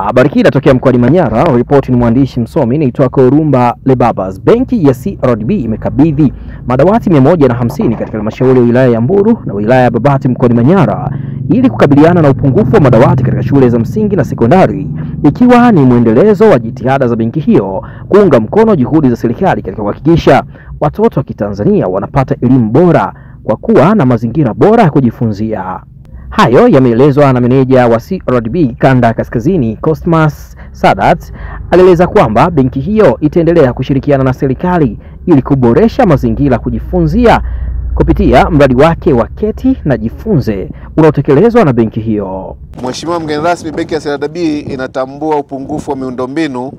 Habari hii inatokea mkoani Manyara. Ripoti ni mwandishi msomi naitwa Korumba Lebabas. Benki ya CRDB imekabidhi madawati 150 katika halmashauri ya wilaya ya Mbulu na wilaya ya Babati mkoani Manyara ili kukabiliana na upungufu wa madawati katika shule za msingi na sekondari, ikiwa ni mwendelezo wa jitihada za benki hiyo kuunga mkono juhudi za serikali katika kuhakikisha watoto wa Kitanzania wanapata elimu bora kwa kuwa na mazingira bora ya kujifunzia. Hayo yameelezwa na meneja wa CRDB Kanda Kaskazini, Cosmas Sadat. Alieleza kwamba benki hiyo itaendelea kushirikiana na serikali ili kuboresha mazingira kujifunzia kupitia mradi wake wa Keti na Jifunze unaotekelezwa na benki hiyo. Mheshimiwa mgeni rasmi, benki ya CRDB inatambua upungufu wa miundombinu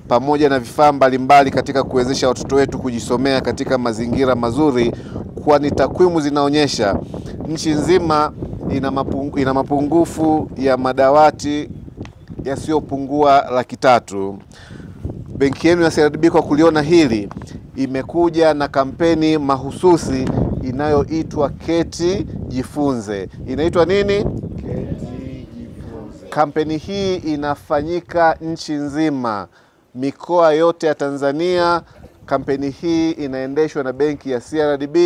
pamoja na vifaa mbalimbali katika kuwezesha watoto wetu kujisomea katika mazingira mazuri, kwani takwimu zinaonyesha nchi nzima ina mapungufu ya madawati yasiyopungua 300,000. Benki yenu ya CRDB kwa kuliona hili imekuja na kampeni mahususi inayoitwa Keti Jifunze. Inaitwa nini? Keti Jifunze. Kampeni hii inafanyika nchi nzima, mikoa yote ya Tanzania. Kampeni hii inaendeshwa na benki ya CRDB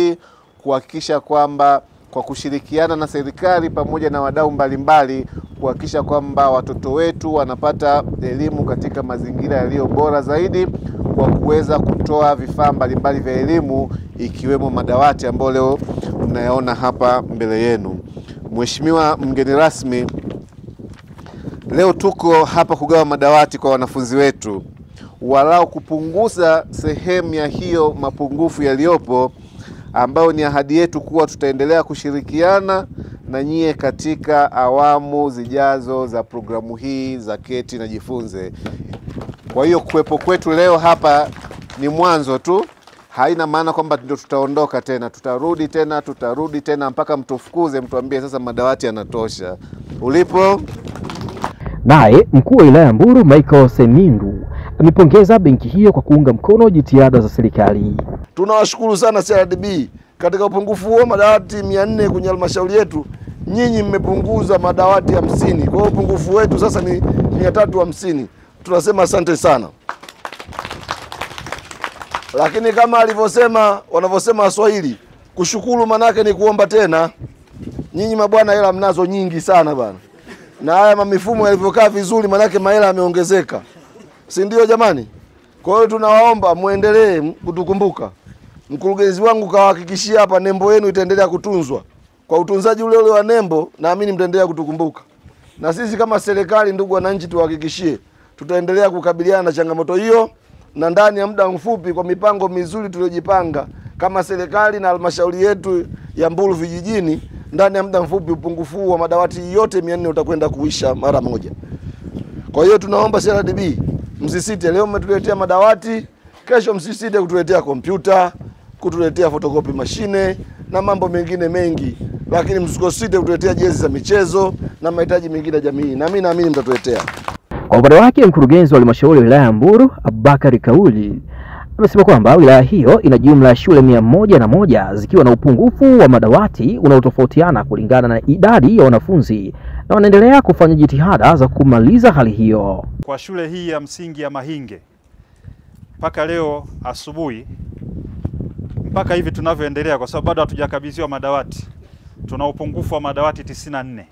kuhakikisha kwamba kwa kushirikiana na serikali pamoja na wadau mbalimbali kuhakikisha kwamba watoto wetu wanapata elimu katika mazingira yaliyo bora zaidi, kwa kuweza kutoa vifaa mbalimbali vya elimu ikiwemo madawati ambayo leo mnayaona hapa mbele yenu. Mheshimiwa mgeni rasmi, leo tuko hapa kugawa madawati kwa wanafunzi wetu, walau kupunguza sehemu ya hiyo mapungufu yaliyopo, ambao ni ahadi yetu kuwa tutaendelea kushirikiana na nyie katika awamu zijazo za programu hii za Keti na Jifunze. Kwa hiyo kuwepo kwetu leo hapa ni mwanzo tu, haina maana kwamba ndio tutaondoka tena. Tutarudi tena mpaka mtufukuze, mtuambie sasa madawati yanatosha. Ulipo. Naye mkuu wa wilaya ya Mbulu Michael Semindu amepongeza benki hiyo kwa kuunga mkono jitihada za serikali. Tunawashukuru sana CRDB katika upungufu huo madawati 400 kwenye halmashauri yetu. Nyinyi mmepunguza madawati 50. Kwa hiyo upungufu wetu sasa ni 350. Tunasema asante sana. Lakini kama wanavyosema Waswahili, kushukuru manake ni kuomba tena. Nyinyi mabwana hela mnazo nyingi sana bana. Na haya mamifumo yalivyokaa vizuri manake mahela yameongezeka. Si ndio jamani? Kwa hiyo tunawaomba muendelee kutukumbuka. Mkurugenzi wangu kawahakikishia hapa nembo yenu itaendelea kutunzwa. Kwa utunzaji ule wa nembo, naamini mtaendelea kutukumbuka. Na sisi kama serikali, ndugu wananchi, tuhakikishie tutaendelea kukabiliana na changamoto hiyo, na ndani ya muda mfupi kwa mipango mizuri tuliyojipanga kama serikali na halmashauri yetu ya Mbulu vijijini, ndani ya muda mfupi upungufu wa madawati yote 400 utakwenda kuisha mara moja. Kwa hiyo tunaomba CRDB msisite, leo mmetuletea madawati, kesho msisite kutuletea kompyuta, kutuletea photocopy mashine na mambo mengine mengi, lakini msikosite kutuletea jezi za michezo na mahitaji mengine ya jamii, na mimi naamini mtatuletea. Kwa upande wake, mkurugenzi wa halmashauri ya wilaya ya Mbulu Abubakari Kauli amesema kwamba wilaya hiyo ina jumla ya shule 101 zikiwa na upungufu wa madawati unaotofautiana kulingana na idadi ya wanafunzi, na wanaendelea kufanya jitihada za kumaliza hali hiyo. Kwa shule hii ya msingi ya Mahinge, mpaka leo asubuhi mpaka hivi tunavyoendelea, kwa sababu bado hatujakabidhiwa madawati, tuna upungufu wa madawati 94.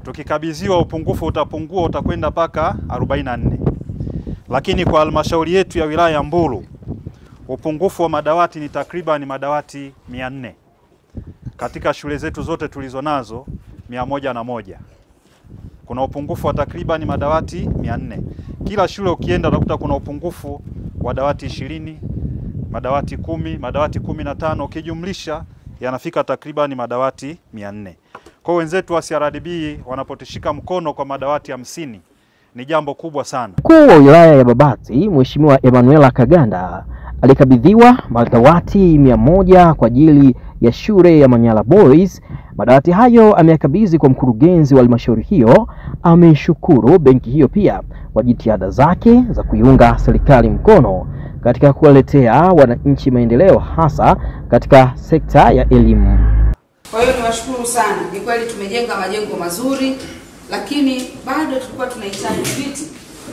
Tukikabidhiwa upungufu utapungua, utakwenda mpaka 44. Lakini kwa halmashauri yetu ya wilaya ya Mbulu upungufu wa madawati ni takriban madawati 400 katika shule zetu zote tulizonazo 101. Kuna upungufu wa takriban madawati 400. Kila shule ukienda unakuta kuna upungufu wa dawati 20, madawati 10, madawati 15, ukijumlisha yanafika takriban madawati 400. Kwa wenzetu wa CRDB wanapotishika mkono kwa madawati 50 ni jambo kubwa sana. Mkuu wa wilaya ya Babati Mheshimiwa Emmanuel Kaganda alikabidhiwa madawati 100 kwa ajili ya shule ya Manyara Boys. Madawati hayo ameyakabidhi kwa mkurugenzi wa halmashauri hiyo. Ameshukuru benki hiyo pia kwa jitihada zake za kuiunga serikali mkono katika kuwaletea wananchi maendeleo, hasa katika sekta ya elimu. Kwa hiyo niwashukuru sana. Ni kweli tumejenga majengo mazuri, lakini bado tulikuwa tunahitaji viti.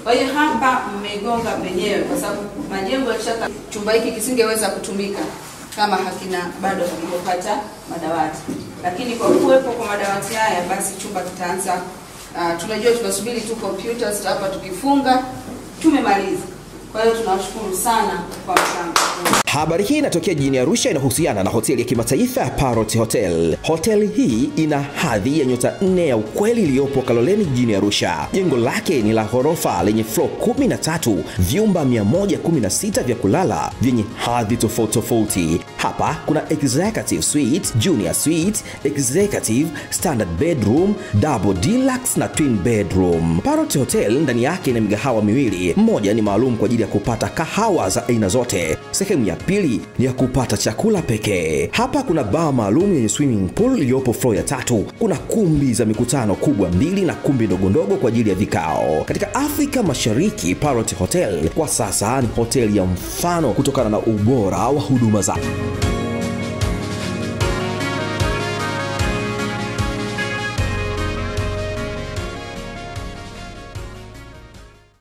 Kwa hiyo hapa mmegonga penyewe, kwa sababu majengo ya shaka chumba hiki kisingeweza kutumika kama bado hakijapata madawati. Lakini kwa kuwepo kwa madawati haya, basi chumba kitaanza. Tunajua tunasubiri tu computers hapa, tukifunga tumemaliza. Kwa hiyo tunawashukuru sana kwa mchango. Habari hii inatokea jijini Arusha, inahusiana na hoteli ya kimataifa ya Parrot Hotel. Hoteli hii ina hadhi ya nyota 4 ya ukweli iliyopo Kaloleni jijini Arusha. Jengo lake ni la ghorofa lenye floor 13, vyumba 116 vya kulala vyenye hadhi tofauti. Hapa kuna executive suite, junior suite, executive, standard bedroom, double deluxe na twin bedroom. Parrot Hotel ndani yake ina migahawa miwili. Mmoja ni maalum kwa ajili ya kupata kahawa za aina zote. Sehemu ya pili ni ya kupata chakula pekee. Hapa kuna bar maalum yenye swimming pool iliyopo floor ya 3. Kuna kumbi za mikutano kubwa 2 na kumbi ndogo kwa ajili ya vikao. Katika Afrika Mashariki, Parrot Hotel kwa sasa ni hoteli ya mfano kutokana na ubora wa huduma zake.